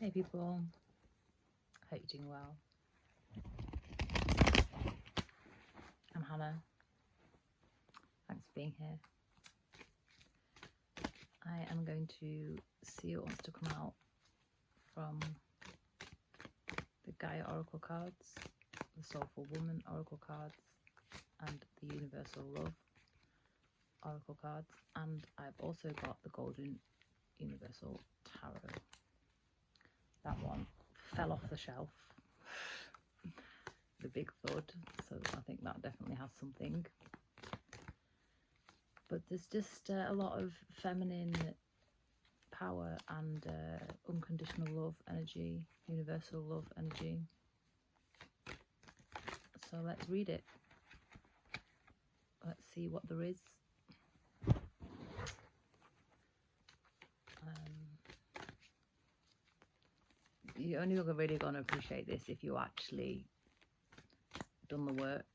Hey people, hope you're doing well. I'm Hannah. Thanks for being here. I am going to see what wants to come out from the Gaia Oracle cards, the Soulful Woman Oracle cards, and the Universal Love Oracle cards, and I've also got the Golden Universal Tarot. That one fell off the shelf, the big thud, so I think that definitely has something. But there's just a lot of feminine power and unconditional love energy, universal love energy. So let's read it. Let's see what there is. You're only really going to appreciate this if you actually done the work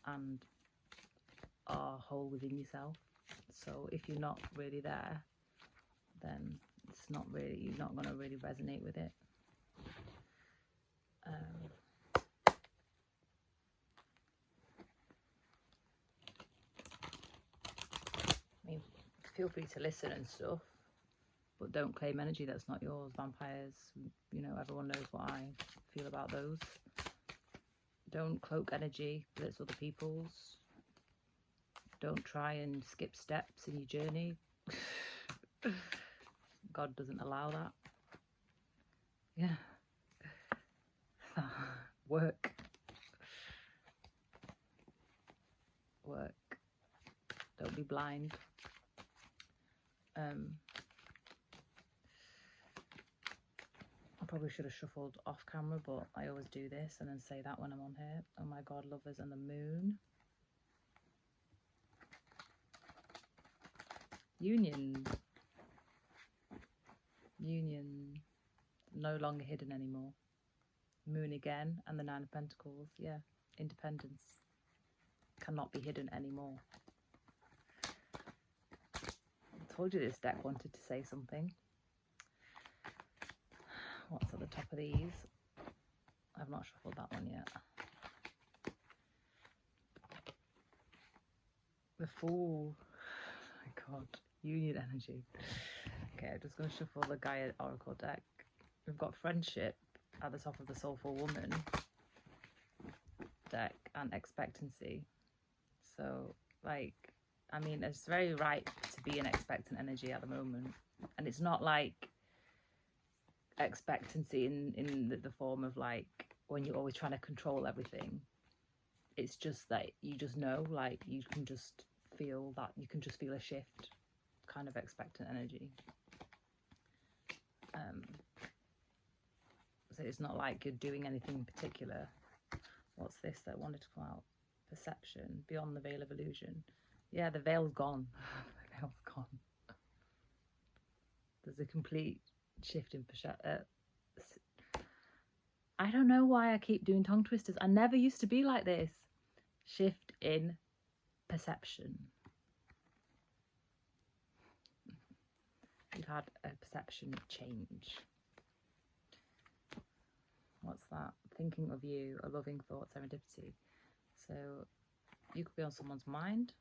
and are whole within yourself. So if you're not really there, then it's not really, you're not going to really resonate with it. I mean, feel free to listen and stuff, but don't claim energy that's not yours. Vampires, you know, everyone knows what I feel about those. Don't cloak energy that's other people's. Don't try and skip steps in your journey. God doesn't allow that. Yeah. Work. Don't be blind. I probably should have shuffled off camera, but I always do this and then say that when I'm on here. Oh my God, Lovers and the Moon. Union, no longer hidden anymore. Moon again, and the Nine of Pentacles. Yeah, independence cannot be hidden anymore. I told you this deck wanted to say something. What's at the top of these? I've not shuffled that one yet. The Fool. Oh my God, Union energy. Okay, I'm just going to shuffle the Gaia Oracle deck. We've got Friendship at the top of the Soulful Woman deck and Expectancy. So, like, I mean, it's very right to be an expectant energy at the moment. And it's not like expectancy in the form of like when you're always trying to control everything. It's just that you just know, like, you can just feel that, you can just feel a shift, kind of expectant energy. So it's not like you're doing anything particular. What's this that wanted to come out? Perception, beyond the veil of illusion. Yeah, the veil's gone. The veil's gone. There's a complete shift in perception. I don't know why I keep doing tongue twisters. I never used to be like this. Shift in perception. You've had a perception change. What's that? Thinking of you, a loving thought, serendipity. So you could be on someone's mind.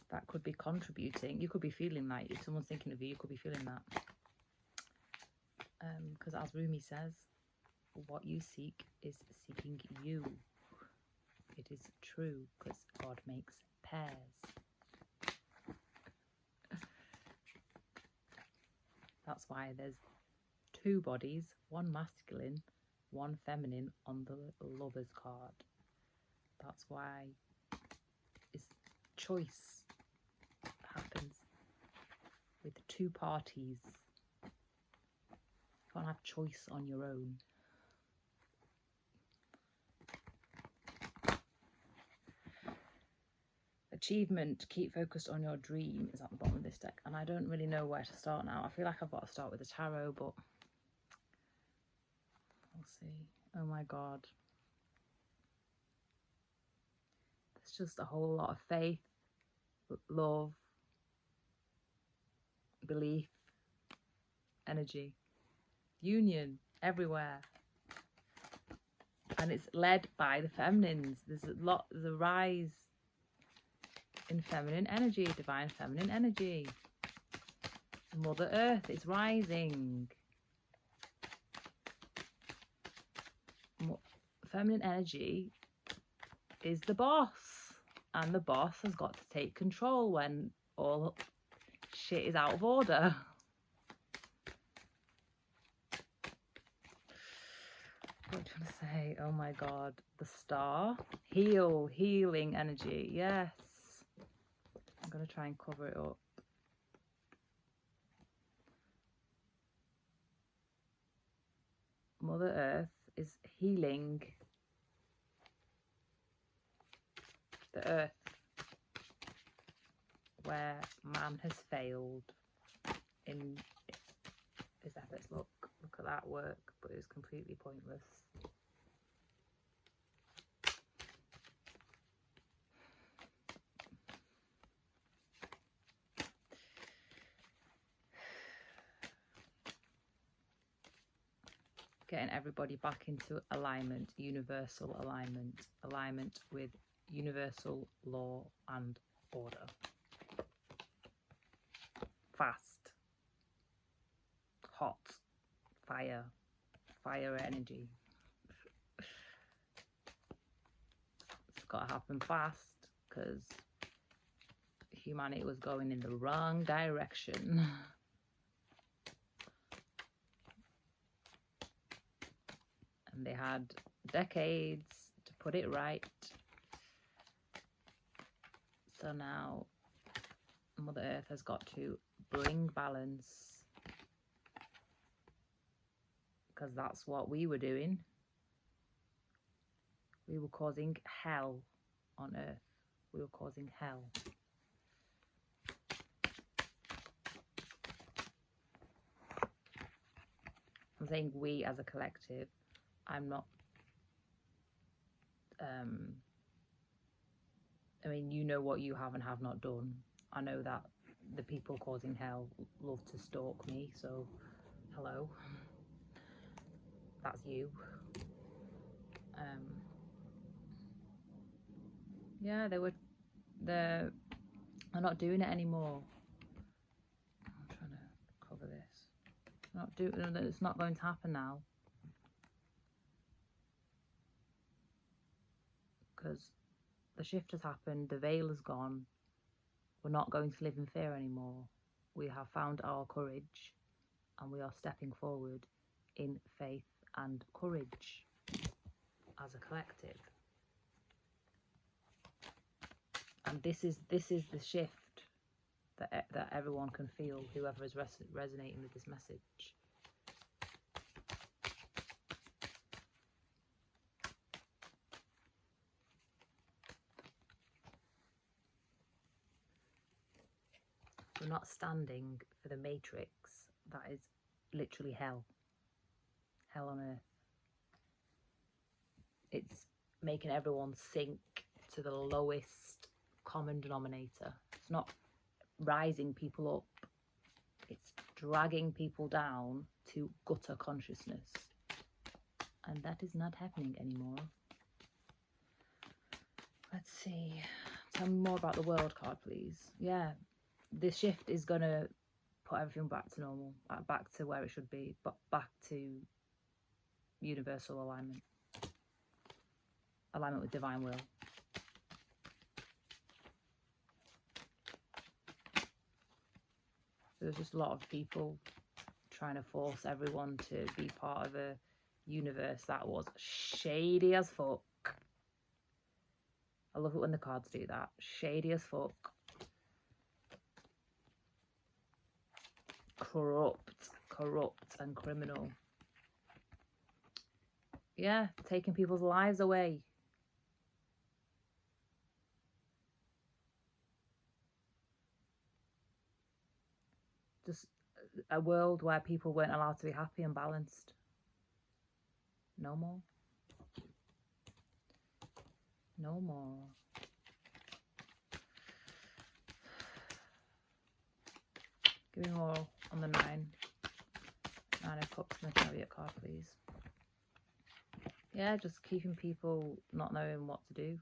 That could be contributing. You could be feeling that. If someone's thinking of you, you could be feeling that. Because as Rumi says, what you seek is seeking you. It is true, because God makes pairs. That's why there's two bodies, one masculine, one feminine on the Lovers card. That's why it's choice happens with two parties. You can't have choice on your own. Achievement, keep focused on your dream is at the bottom of this deck, and I don't really know where to start now. I feel like I've got to start with the tarot, but we'll see. Oh my God, there's just a whole lot of faith, love, belief energy. Union everywhere. And it's led by the feminines. There's a rise in feminine energy, divine feminine energy. Mother Earth is rising. Feminine energy is the boss, and the boss has got to take control when all shit is out of order. What am I trying to say? Oh my god, the star. Healing energy. Yes. I'm going to try and cover it up. Mother Earth is healing the earth where man has failed in his efforts. Look at that work, but it was completely pointless. Getting everybody back into alignment, universal alignment with universal law and order. Fast, hot, fire energy. It's got to happen fast because humanity was going in the wrong direction. And they had decades to put it right. So now Mother Earth has got to bring balance, because that's what we were doing. We were causing hell on Earth. We were causing hell. I'm saying we as a collective. I'm not, I mean, you know what you have and have not done. I know that the people causing hell love to stalk me, so hello. That's you. Yeah, they're not doing it anymore. I'm trying to cover this. It's not going to happen now. Because the shift has happened, the veil has gone. We're not going to live in fear anymore. We have found our courage, and we are stepping forward in faith and courage as a collective. And this is the shift that everyone can feel, whoever is resonating with this message. We're not standing for the matrix. That is literally hell. Hell on earth. It's making everyone sink to the lowest common denominator. It's not rising people up. It's dragging people down to gutter consciousness. And that is not happening anymore. Let's see. Tell me more about the world card, please. Yeah. This shift is going to put everything back to normal, back to where it should be, but back to universal alignment. Alignment with divine will. There's just a lot of people trying to force everyone to be part of a universe that was shady as fuck. I love it when the cards do that. Shady as fuck. Corrupt and criminal. Yeah, taking people's lives away. Just a world where people weren't allowed to be happy and balanced. No more. No more. Give me more on the 9. 9 of Cups and the Chariot card, please. Yeah, just keeping people not knowing what to do.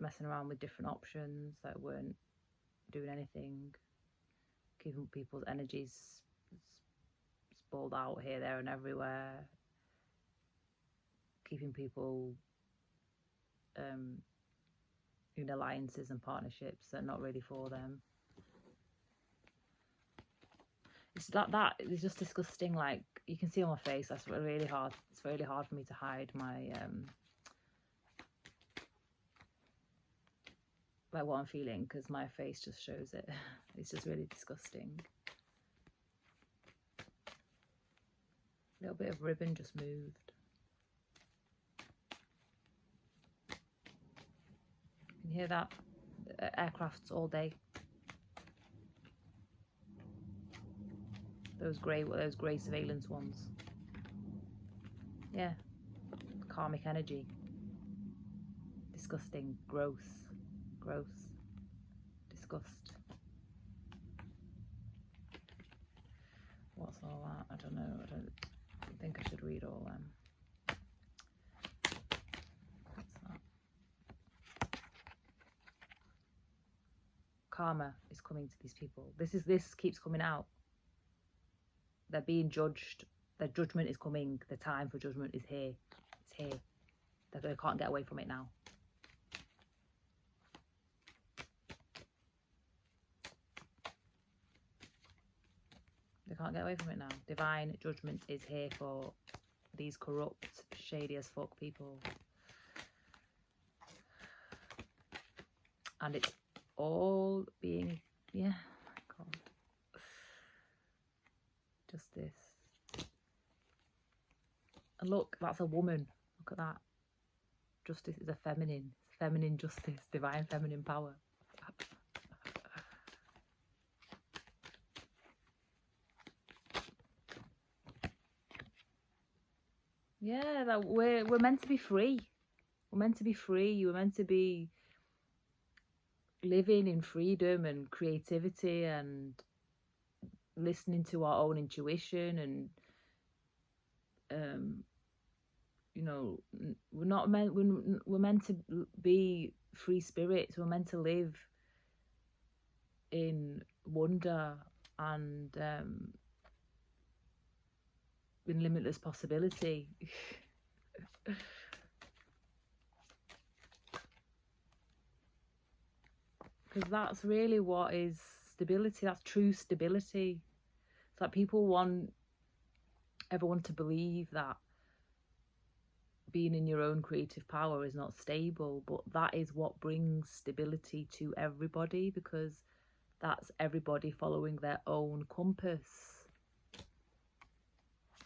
Messing around with different options that weren't doing anything. Keeping people's energies spalled out here, there and everywhere. Keeping people in alliances and partnerships that are not really for them. It's like that. It's just disgusting. Like, you can see on my face, that's really hard. It's really hard for me to hide my like what I'm feeling, because my face just shows it. It's just really disgusting. A little bit of ribbon just moved. You can hear that? Aircrafts all day. Those grey surveillance ones. Yeah. Karmic energy. Disgusting. Gross. Disgust. What's all that? I don't know. I don't think I should read all them. What's that? Karma is coming to these people. This keeps coming out. They're being judged. Their judgment is coming. The time for judgment is here. It's here. They can't get away from it now. They can't get away from it now. Divine judgment is here for these corrupt, shady as fuck people. And it's all being, yeah, God. Justice. And look, that's a woman. Look at that. Justice is a feminine. Feminine justice. Divine feminine power. Yeah, like we're meant to be free. We're meant to be free. We're meant to be living in freedom and creativity and listening to our own intuition, and you know, we're meant to be free spirits. We're meant to live in wonder and in limitless possibility. Because that's really what is stability. That's true stability. It's like people want everyone to believe that being in your own creative power is not stable, but that is what brings stability to everybody, because that's everybody following their own compass.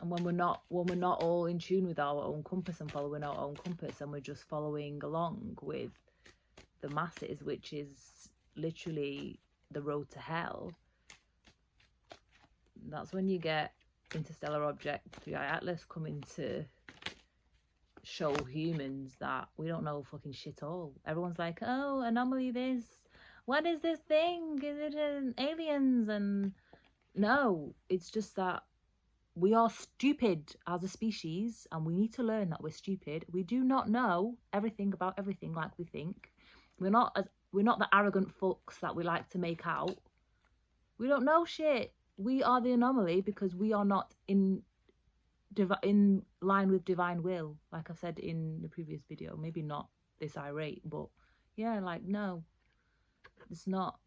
And when we're not all in tune with our own compass and following our own compass, and we're just following along with the masses, which is literally the road to hell, that's when you get interstellar object 3i Atlas coming to show humans that we don't know fucking shit all. Everyone's like, oh, anomaly this, what is this thing, is it aliens? And no, it's just that we are stupid as a species, and we need to learn that we're stupid. We do not know everything about everything like we think. We're not the arrogant fucks that we like to make out. We don't know shit. We are the anomaly because we are not in line with divine will, like I said in the previous video. Maybe not this irate, but yeah, like, no, it's not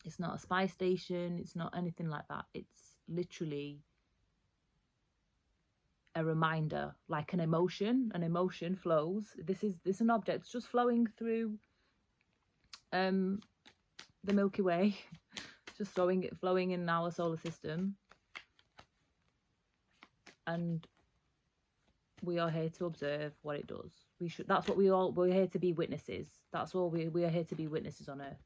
a spy station, it's not anything like that. It's literally a reminder, like an emotion flows. This is an object just flowing through the Milky Way, just flowing in our solar system, and we are here to observe what it does. That's what we're here to be witnesses. That's all we are here to be witnesses on Earth.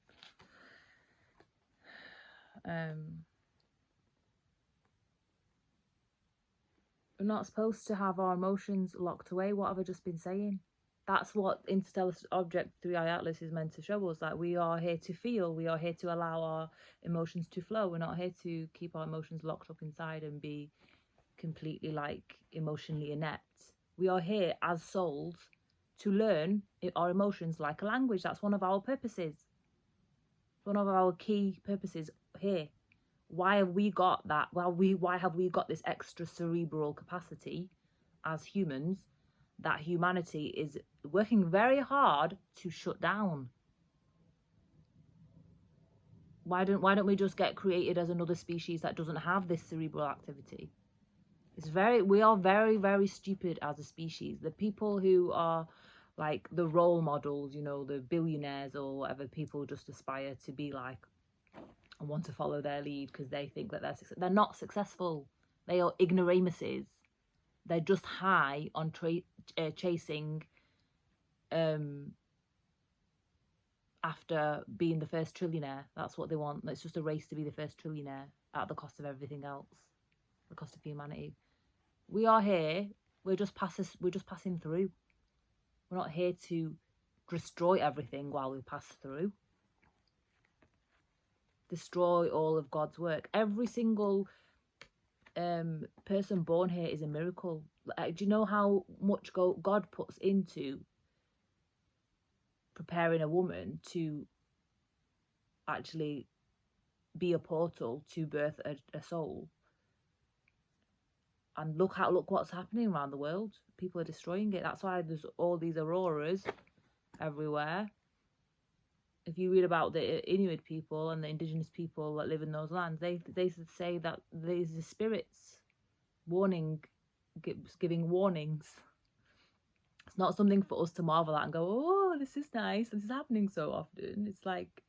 We're not supposed to have our emotions locked away. What have I just been saying? That's what Interstellar Object 3i Atlas is meant to show us, that we are here to feel, we are here to allow our emotions to flow. We're not here to keep our emotions locked up inside and be completely like emotionally inept. We are here as souls to learn our emotions like a language. That's one of our purposes. One of our key purposes here. Why have we got that? Well, why have we got this extra cerebral capacity as humans that humanity is working very hard to shut down? Why don't we just get created as another species that doesn't have this cerebral activity? We are very, very stupid as a species. The people who are like the role models, you know, the billionaires or whatever, people just aspire to be like and want to follow their lead because they think that they're not successful. They are ignoramuses. They're just high on chasing after being the first trillionaire. That's what they want. It's just a race to be the first trillionaire at the cost of everything else, the cost of humanity. We are here. We're just passing through. We're not here to destroy everything while we pass through. Destroy all of God's work. Every single person born here is a miracle. Do you know how much God puts into preparing a woman to actually be a portal to birth a soul? And look what's happening around the world. People are destroying it. That's why there's all these auroras everywhere. If you read about the Inuit people and the indigenous people that live in those lands, they say that there's the spirits giving warnings. It's not something for us to marvel at and go, oh, this is nice, this is happening so often. It's like,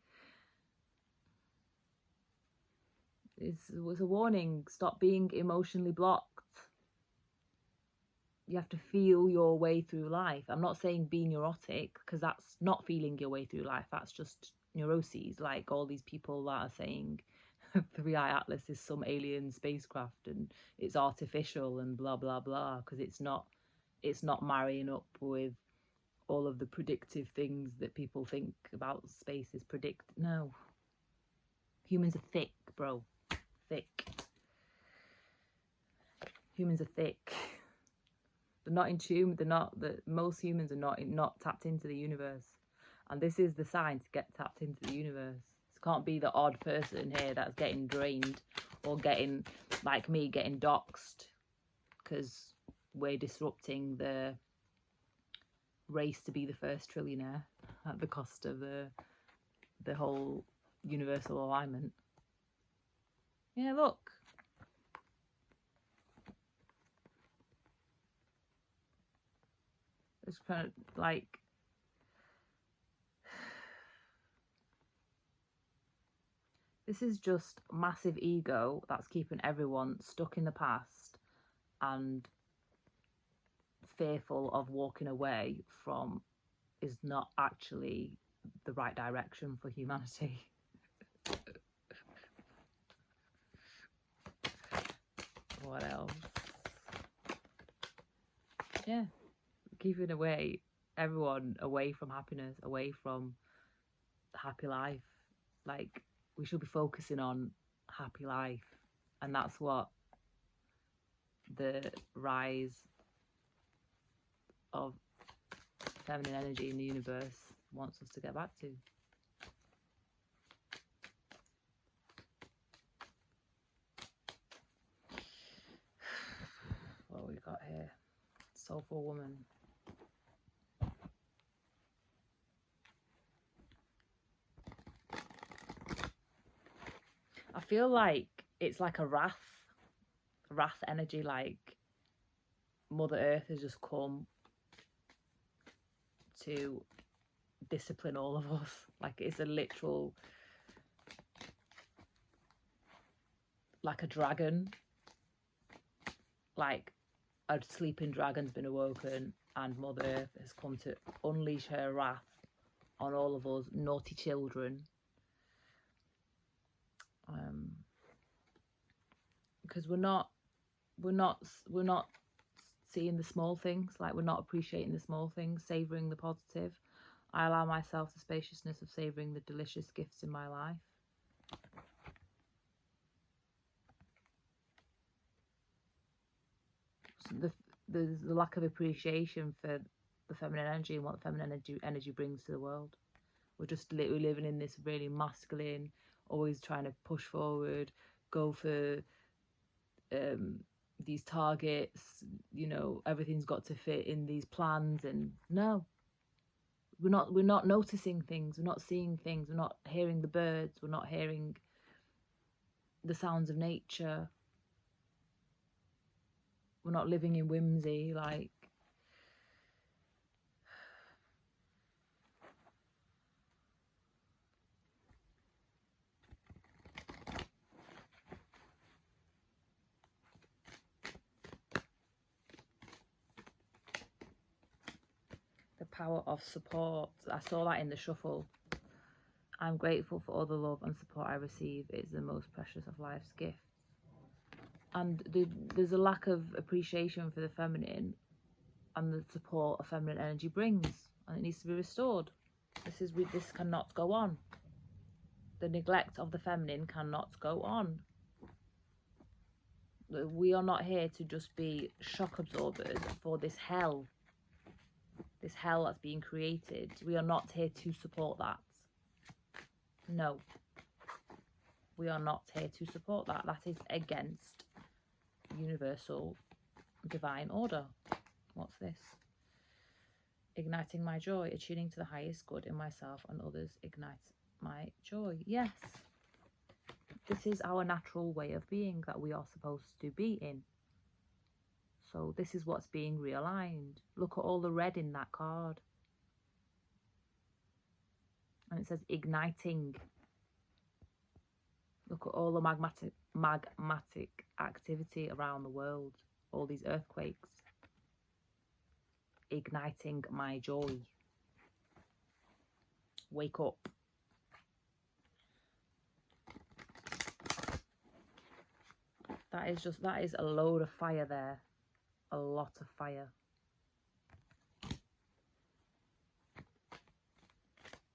it's a warning. Stop being emotionally blocked. You have to feel your way through life. I'm not saying be neurotic, because that's not feeling your way through life. That's just neuroses, like all these people that are saying 3i Atlas is some alien spacecraft and it's artificial and blah blah blah, because it's not marrying up with all of the predictive things that people think about space is no. Humans are thick, bro. Thick. Humans are thick. They're not in tune. Most humans are not tapped into the universe, and this is the sign to get tapped into the universe. It can't be the odd person here that's getting drained or getting, like me, getting doxed because we're disrupting the race to be the first trillionaire at the cost of the whole universal alignment. Yeah, look. It's kind of like, this is just massive ego that's keeping everyone stuck in the past and fearful of walking away from is not actually the right direction for humanity. What else? Yeah. Keeping everyone away from happiness, away from happy life. Like, we should be focusing on happy life, and that's what the rise of feminine energy in the universe wants us to get back to. What we got here? Soulful woman. I feel like it's like a wrath energy, like Mother Earth has just come to discipline all of us. Like, it's a literal, like a dragon, like a sleeping dragon's been awoken, and Mother Earth has come to unleash her wrath on all of us naughty children. Because we're not seeing the small things, like we're not appreciating the small things, savouring the positive. I allow myself the spaciousness of savouring the delicious gifts in my life. So the lack of appreciation for the feminine energy and what the feminine energy brings to the world. We're just literally living in this really masculine, always trying to push forward, go for these targets, you know, everything's got to fit in these plans, and no, we're not noticing things, we're not seeing things, we're not hearing the birds, we're not hearing the sounds of nature, we're not living in whimsy. Like, the power of support, I saw that in the shuffle. I'm grateful for all the love and support I receive. It's the most precious of life's gifts. And there's a lack of appreciation for the feminine and the support a feminine energy brings, and it needs to be restored. This cannot go on. The neglect of the feminine cannot go on. We are not here to just be shock absorbers for this hell that's being created. We are not here to support that. No, we are not here to support that. That is against universal divine order. What's this? Igniting my joy, attuning to the highest good in myself and others ignites my joy. Yes, this is our natural way of being that we are supposed to be in. So this is what's being realigned. Look at all the red in that card. And it says igniting. Look at all the magmatic activity around the world. All these earthquakes. Igniting my joy. Wake up. That is a load of fire there. A lot of fire.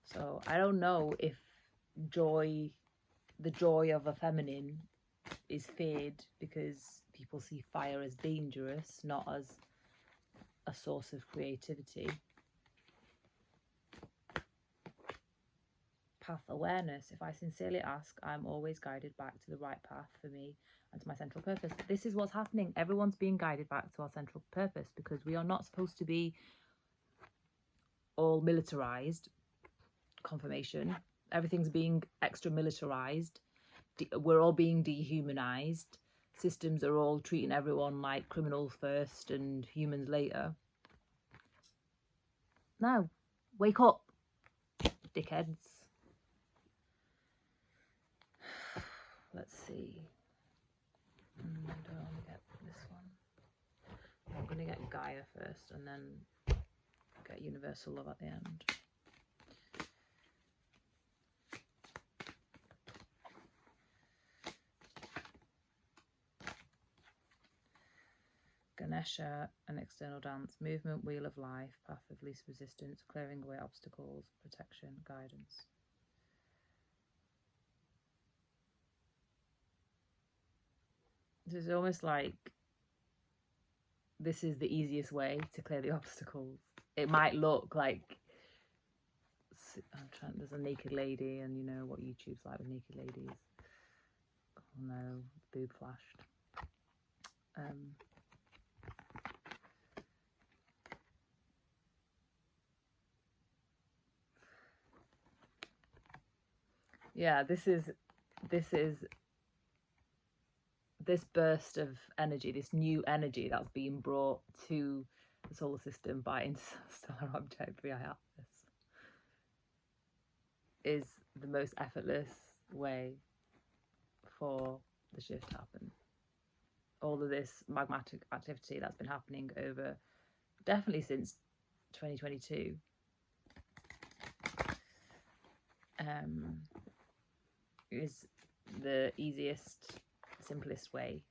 So I don't know if the joy of a feminine is feared because people see fire as dangerous, not as a source of creativity. Path awareness. If I sincerely ask, I'm always guided back to the right path for me and to my central purpose. This is what's happening. Everyone's being guided back to our central purpose because we are not supposed to be all militarized. Confirmation. Everything's being extra militarized. We're all being dehumanized. Systems are all treating everyone like criminals first and humans later. No, wake up, dickheads. Let's see. I don't want to get this one. I'm going to get Gaia first and then get universal love at the end. Ganesha, an external dance, movement, wheel of life, path of least resistance, clearing away obstacles, protection, guidance. This is almost like this is the easiest way to clear the obstacles. It might look like there's a naked lady, and you know what YouTube's like with naked ladies. Oh no, boob flashed. Yeah, this burst of energy, this new energy that's being brought to the solar system by interstellar object via Atlas is the most effortless way for the shift to happen. All of this magmatic activity that's been happening over definitely since 2022 is the easiest, simplest way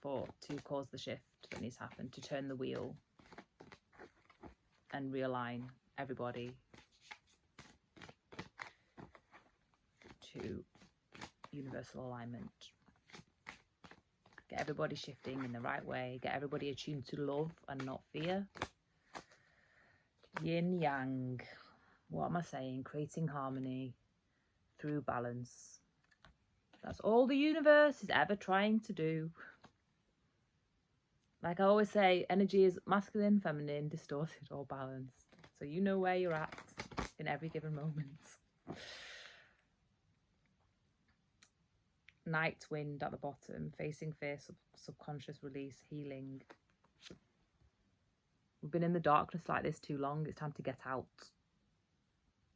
support to cause the shift that needs to happen, to turn the wheel and realign everybody to universal alignment. Get everybody shifting in the right way. Get everybody attuned to love and not fear. Yin yang. What am I saying? Creating harmony through balance. That's all the universe is ever trying to do. Like I always say, energy is masculine, feminine, distorted, or balanced. So you know where you're at in every given moment. Night wind at the bottom, facing fear, subconscious release, healing. We've been in the darkness like this too long. It's time to get out.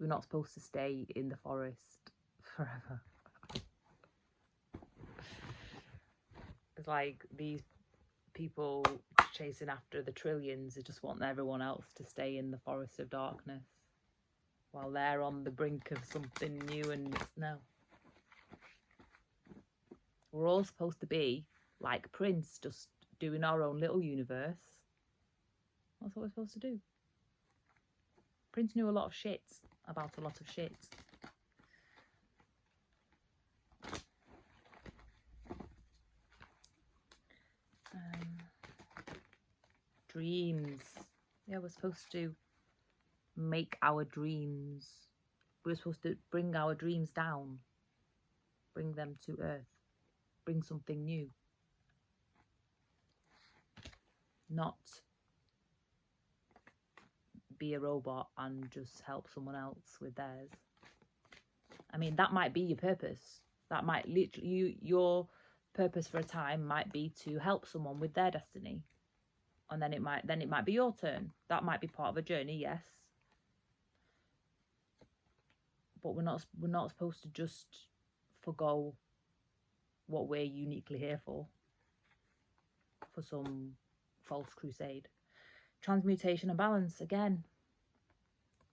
We're not supposed to stay in the forest forever. It's like these people chasing after the trillions, they just want everyone else to stay in the forest of darkness while they're on the brink of something new, and no. We're all supposed to be like Prince, just doing our own little universe. That's what we're supposed to do. Prince knew a lot of shit about a lot of shit. Dreams. Yeah, we're supposed to make our dreams. We're supposed to bring our dreams down. Bring them to earth. Bring something new. Not be a robot and just help someone else with theirs. I mean, that might be your purpose. That might literally, your purpose for a time might be to help someone with their destiny. And then it might be your turn. That might be part of a journey, yes. But we're not supposed to just forgo what we're uniquely here for some false crusade. Transmutation and balance, again.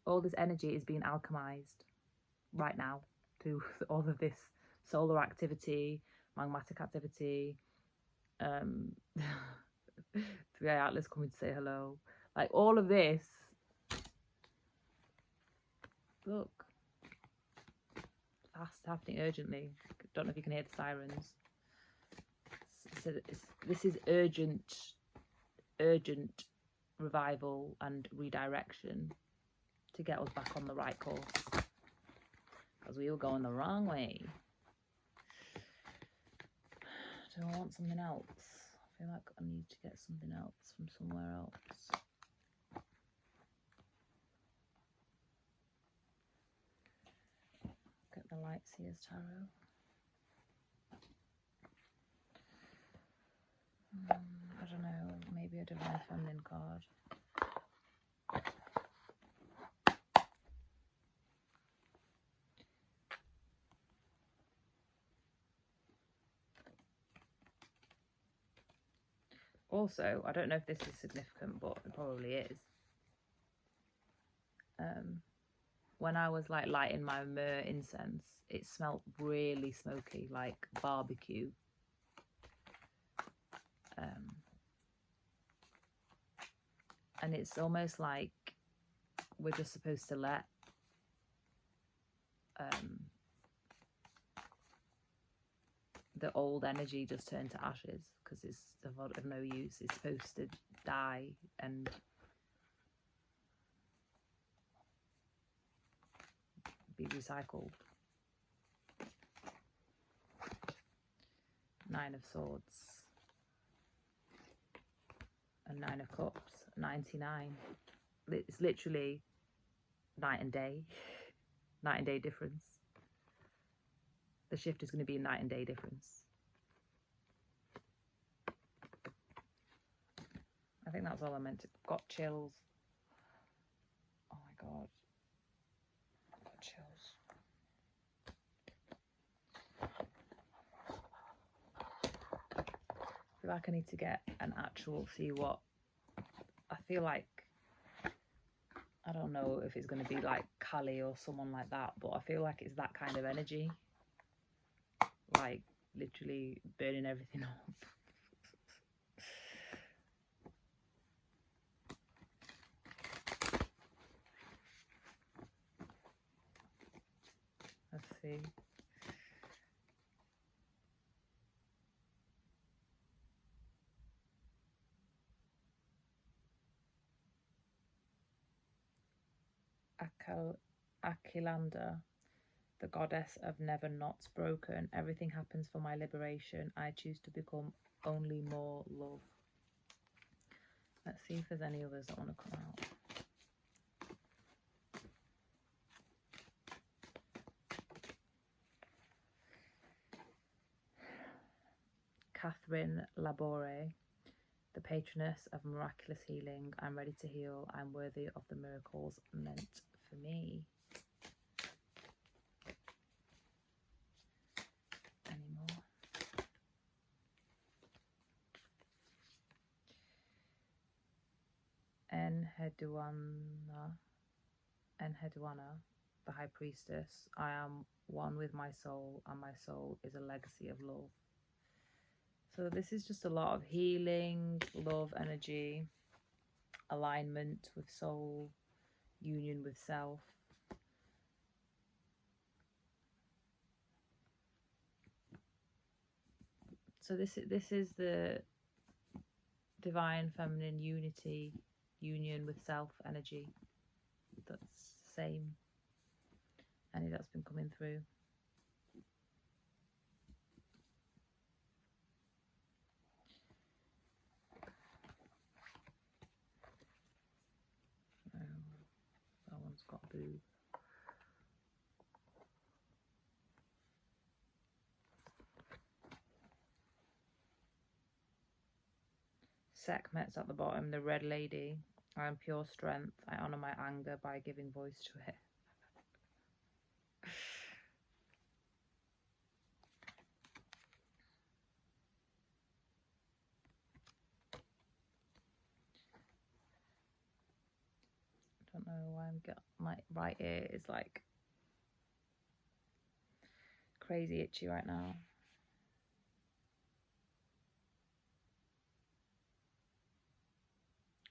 All this energy is being alchemized right now through all of this solar activity, magmatic activity, 3i Atlas coming to say hello. Like all of this. Look. Fast, happening urgently. Don't know if you can hear the sirens. So this is urgent revival and redirection to get us back on the right course. Because we were going the wrong way. Do I want something else? I feel like I need to get something else from somewhere else. Get the Lightseers Tarot. I don't know, maybe a Divine Feminine card. Also, I don't know if this is significant, but it probably is. When I was like lighting my myrrh incense, it smelled really smoky, like barbecue. And it's almost like we're just supposed to let the old energy just turn to ashes, because it's of no use. It's supposed to die and be recycled. 9 of Swords and 9 of Cups. 99. It's literally night and day difference. The shift is going to be a night and day difference. I think that's all I meant to. Got chills. Oh my god. I've got chills. I feel like I need to get an actual, see what I feel like. I don't know if it's going to be like Kali or someone like that, but I feel like it's that kind of energy. Like literally burning everything up. see. Akilanda, the goddess of never knots broken. Everything happens for my liberation. I choose to become only more love. Let's see if there's any others that want to come out. Catherine Labore, the patroness of miraculous healing. I'm ready to heal. I'm worthy of the miracles meant for me. Any more? Enheduanna, the high priestess. I am one with my soul, and my soul is a legacy of love. So this is just a lot of healing, love, energy, alignment with soul, union with self. So this is the divine feminine unity, union with self energy. That's the same energy that's been coming through. That one's got a boob. Sekhmet's at the bottom, the red lady. I am pure strength. I honour my anger by giving voice to it. I don't know why I'm getting my right ear is like crazy itchy right now.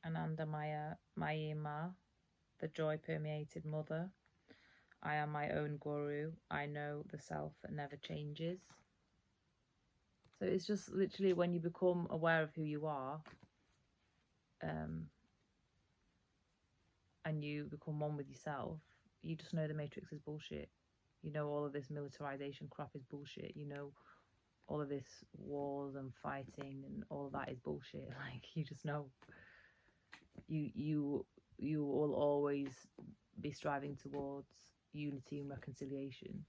Ananda Maya Mayima, the joy permeated mother. I am my own guru. I know the self that never changes. So it's just literally when you become aware of who you are, and you become one with yourself, you just know the Matrix is bullshit. You know all of this militarization crap is bullshit. You know all of this wars and fighting and all of that is bullshit. Like, you just know. You will always be striving towards unity and reconciliation.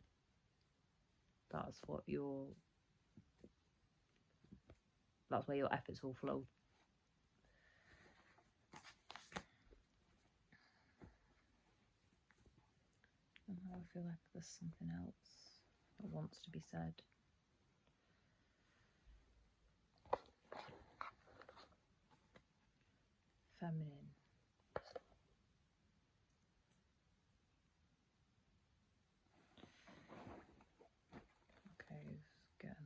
That's where your efforts will flow. And now I feel like there's something else that wants to be said. Feminine. Okay, get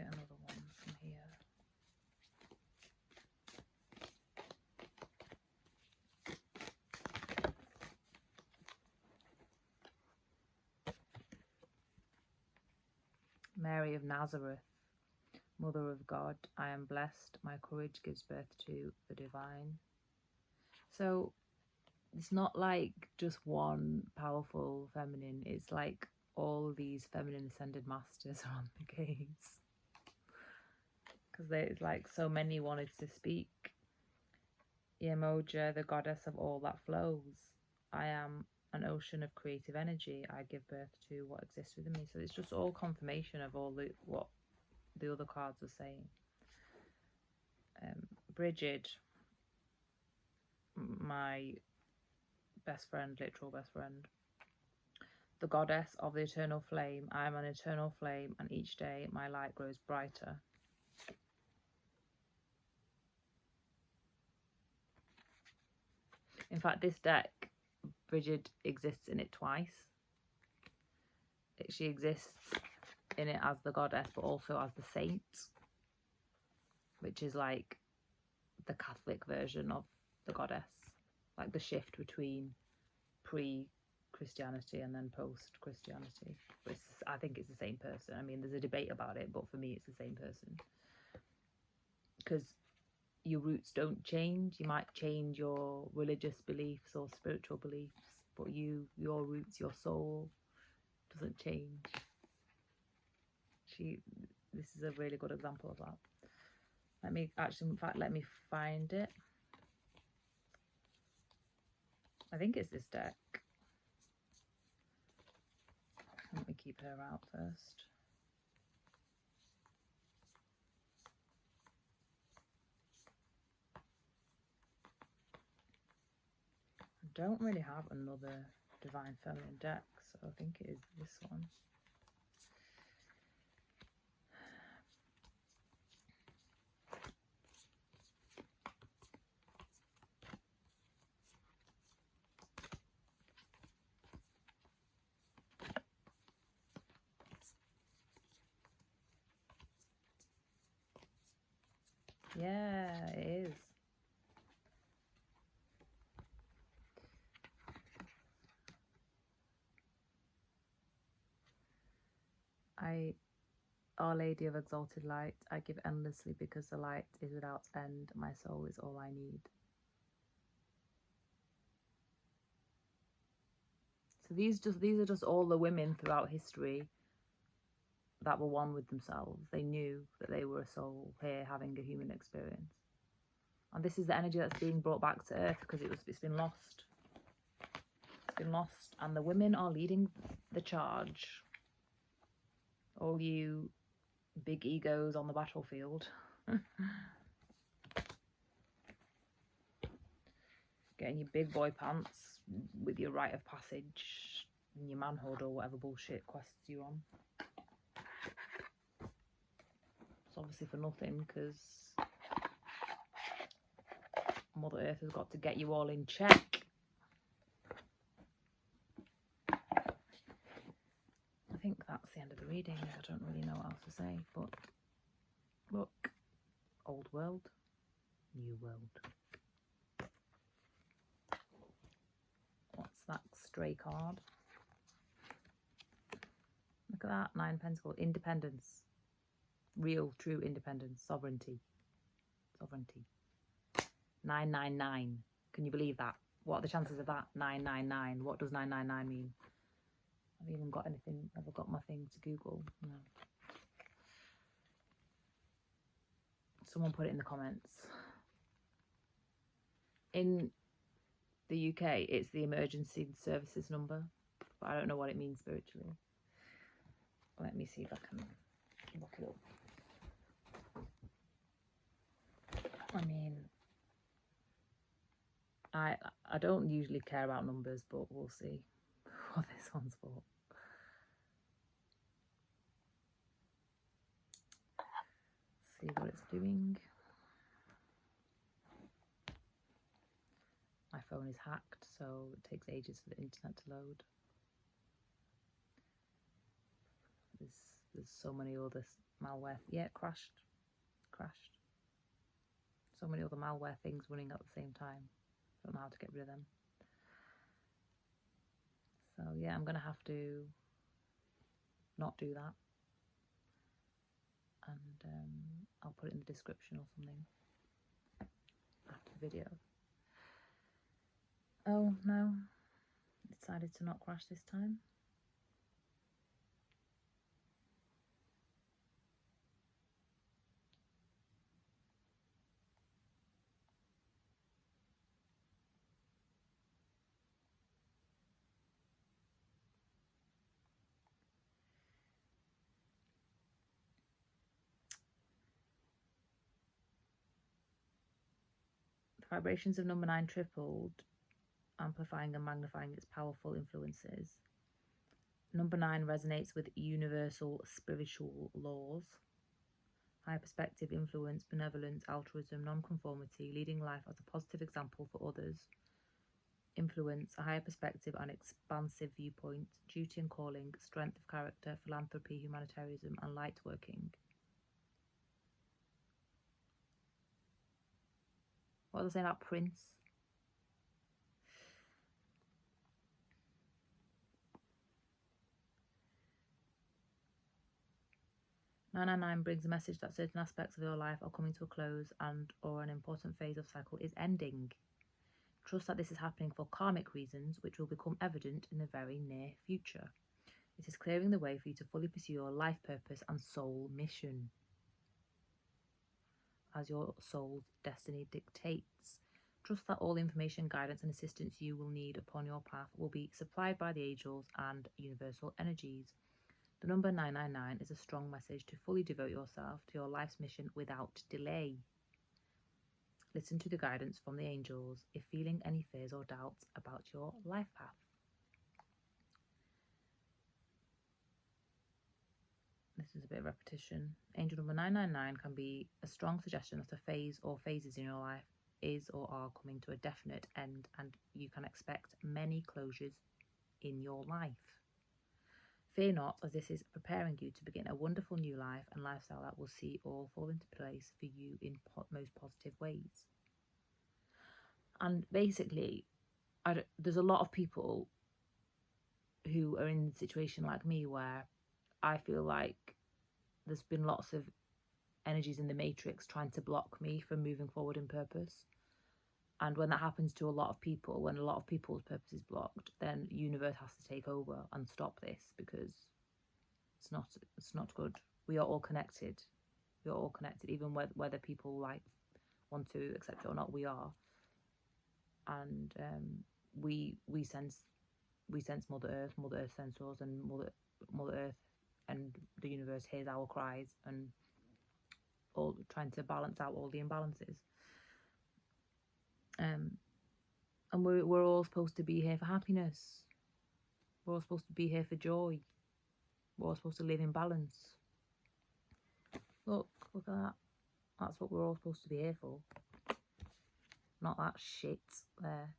another one from here. Mary of Nazareth, Mother of God, I am blessed. My courage gives birth to the divine. So it's not like just one powerful feminine. It's like all these feminine ascended masters are on the case. Because there's like so many wanted to speak. Iemoja, the goddess of all that flows. I am an ocean of creative energy. I give birth to what exists within me. So it's just all confirmation of all what the other cards were saying. Bridget, my best friend, literal best friend. The goddess of the eternal flame. I am an eternal flame, and each day my light grows brighter. In fact, this deck, Bridget exists in it twice. She exists in it as the goddess, but also as the saint, which is like the Catholic version of the goddess, like the shift between pre-Christianity Christianity and then post-Christianity. But I think it's the same person. I mean, there's a debate about it, but for me, it's the same person. Because your roots don't change. You might change your religious beliefs or spiritual beliefs, but your roots, your soul doesn't change. This is a really good example of that. Let me find it. I think it's this deck. Let me keep her out first. I don't really have another Divine Feminine deck, so I think it is this one. Yeah, it is. Our Lady of Exalted Light, I give endlessly because the light is without end. My soul is all I need. So these are just all the women throughout history that were one with themselves. They knew that they were a soul here having a human experience. And this is the energy that's being brought back to Earth because it's been lost. It's been lost. And the women are leading the charge. All you big egos on the battlefield. Getting your big boy pants with your rite of passage and your manhood or whatever bullshit quests you're on. It's obviously for nothing because Mother Earth has got to get you all in check. I think that's the end of the reading. I don't really know what else to say, but look, old world, new world. What's that stray card? Look at that, 9 Pentacles, independence, real, true independence, sovereignty. 999. Can you believe that? What are the chances of that? 999. What does 999 mean? I've even got anything. Have I got my thing to Google? No. Someone put it in the comments. In the UK, it's the emergency services number, but I don't know what it means spiritually. Let me see if I can look it up. I mean, I don't usually care about numbers, but we'll see what this one's for. See what it's doing. My phone is hacked, so it takes ages for the internet to load. There's so many other malware. Yeah, it crashed. So many other malware things running at the same time. Don't know how to get rid of them. So yeah, I'm gonna have to not do that, and I'll put it in the description or something after the video. Oh no, it decided to not crash this time. The vibrations of number 9 tripled, amplifying and magnifying its powerful influences. Number 9 resonates with universal spiritual laws. High perspective, influence, benevolence, altruism, non-conformity, leading life as a positive example for others. Influence, a higher perspective and expansive viewpoint, duty and calling, strength of character, philanthropy, humanitarianism, and light working. What was I saying about Prince? 999 brings a message that certain aspects of your life are coming to a close and or an important phase of cycle is ending. Trust that this is happening for karmic reasons, which will become evident in the very near future. It is clearing the way for you to fully pursue your life purpose and soul mission, as your soul's destiny dictates. Trust that all information, guidance, and assistance you will need upon your path will be supplied by the angels and universal energies. The number 999 is a strong message to fully devote yourself to your life's mission without delay. Listen to the guidance from the angels if feeling any fears or doubts about your life path. This is a bit of repetition. Angel number 999 can be a strong suggestion that a phase or phases in your life is or are coming to a definite end, and you can expect many closures in your life. Fear not, as this is preparing you to begin a wonderful new life and lifestyle that will see all fall into place for you in most positive ways. And basically, there's a lot of people who are in a situation like me where I feel like there's been lots of energies in the matrix trying to block me from moving forward in purpose. And when that happens to a lot of people, when a lot of people's purpose is blocked, then the universe has to take over and stop this, because it's not good. We are all connected. We are all connected, even whether people want to accept it or not. We are, and we sense Mother Earth. Mother Earth senses us, and Mother Earth and the universe hears our cries, and all trying to balance out all the imbalances. And we're all supposed to be here for happiness. We're all supposed to be here for joy. We're all supposed to live in balance. Look at that. That's what we're all supposed to be here for. Not that shit there.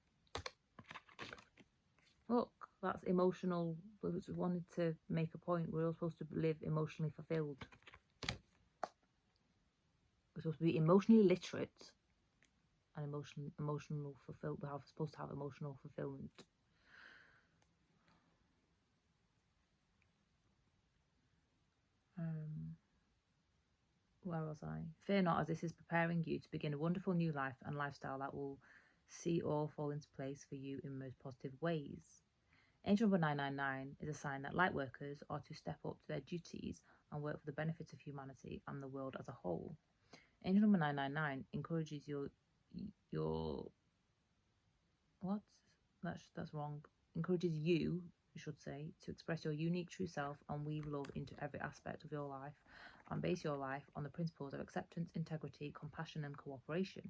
Look, that's emotional. We wanted to make a point. We're all supposed to live emotionally fulfilled. We're supposed to be emotionally literate and emotional fulfilled. We're supposed to have emotional fulfillment. Where was I? Fear not, as this is preparing you to begin a wonderful new life and lifestyle that will see all fall into place for you in most positive ways. Angel number 999 is a sign that light workers are to step up to their duties and work for the benefits of humanity and the world as a whole. Angel number 999 encourages that's wrong. Encourages you should say, to express your unique true self and weave love into every aspect of your life, and base your life on the principles of acceptance, integrity, compassion, and cooperation.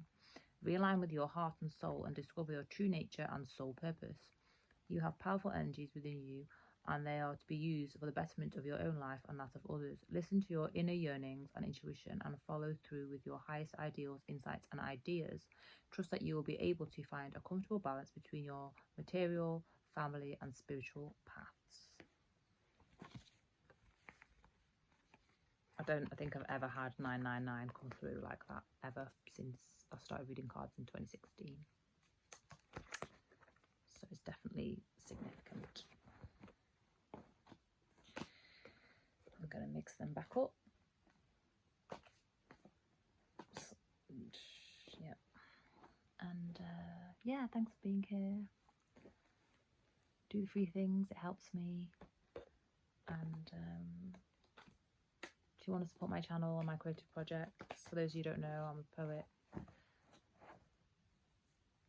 Realign with your heart and soul and discover your true nature and soul purpose. You have powerful energies within you, and they are to be used for the betterment of your own life and that of others. Listen to your inner yearnings and intuition and follow through with your highest ideals, insights, and ideas. Trust that you will be able to find a comfortable balance between your material, family, and spiritual paths. I think I've ever had 999 come through like that, ever, since I started reading cards in 2016. So it's definitely significant. I'm going to mix them back up. Yeah. And yeah, thanks for being here. Do the free things, it helps me. And if you want to support my channel and my creative projects, for those of you who don't know, I'm a poet.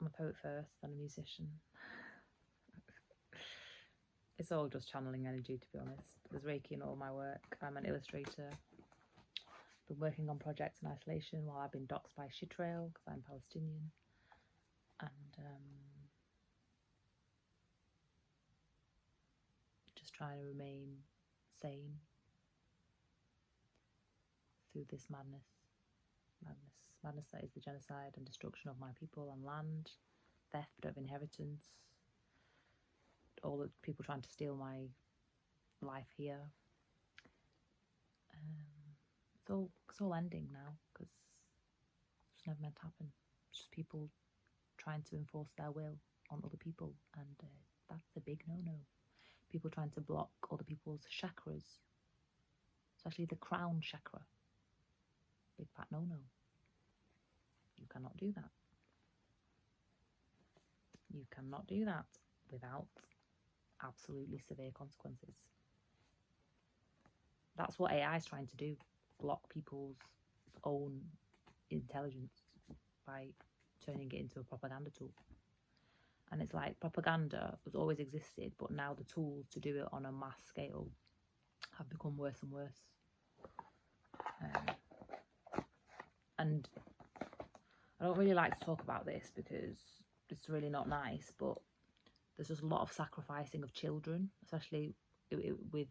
I'm a poet first, then a musician. It's all just channeling energy, to be honest. There's Reiki in all my work. I'm an illustrator. Been working on projects in isolation while I've been doxxed by Shitrail because I'm Palestinian. And just trying to remain sane through this madness that is the genocide and destruction of my people and land, theft of inheritance, all the people trying to steal my life here. It's all ending now, because it's never meant to happen. It's just people trying to enforce their will on other people, and that's a big no-no. People trying to block other people's chakras especially the crown chakra. Big fat no-no. You cannot do that. You cannot do that without absolutely severe consequences. That's what AI is trying to do, block people's own intelligence by turning it into a propaganda tool. And it's like propaganda has always existed, but now the tools to do it on a mass scale have become worse and worse. And I don't really like to talk about this because it's really not nice, but there's just a lot of sacrificing of children, especially with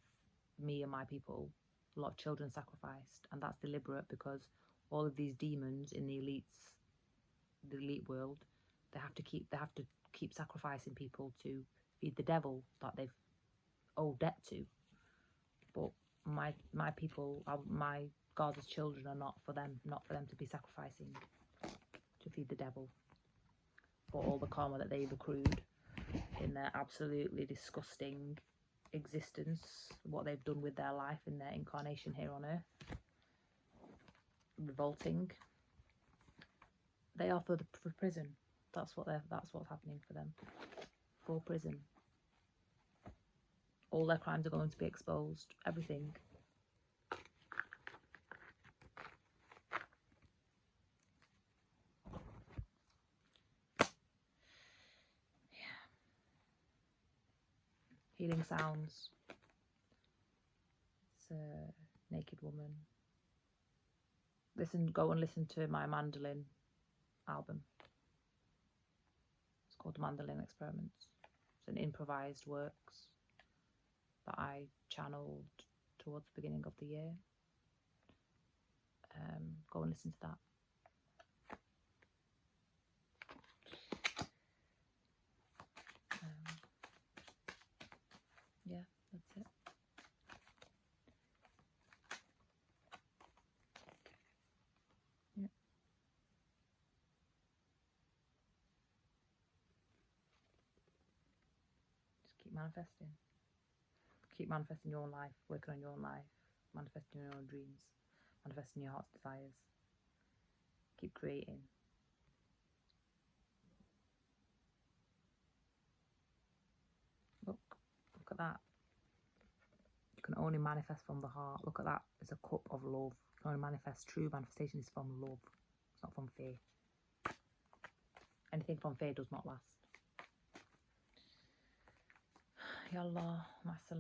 me and my people. A lot of children sacrificed, and that's deliberate because all of these demons in the elite world, they have to keep sacrificing people to feed the devil that they've owed debt to. But my people, my God's children, are not for them to be sacrificing to feed the devil for all the karma that they've accrued in their absolutely disgusting existence, what they've done with their life in their incarnation here on earth. Revolting. They are for prison. That's what's happening for them. For prison. All their crimes are going to be exposed. Everything. Healing sounds. It's a naked woman. Go and listen to my mandolin album. It's called Mandolin Experiments. It's an improvised works that I channeled towards the beginning of the year. Go and listen to that. Yeah, that's it. Yeah. Just keep manifesting. Keep manifesting your own life, working on your own life, manifesting your own dreams, manifesting your heart's desires. Keep creating. Look at that. You can only manifest from the heart. Look at that. It's a cup of love. You can only manifest. True manifestation is from love. It's not from fear. Anything from fear does not last. Yallah, Masa.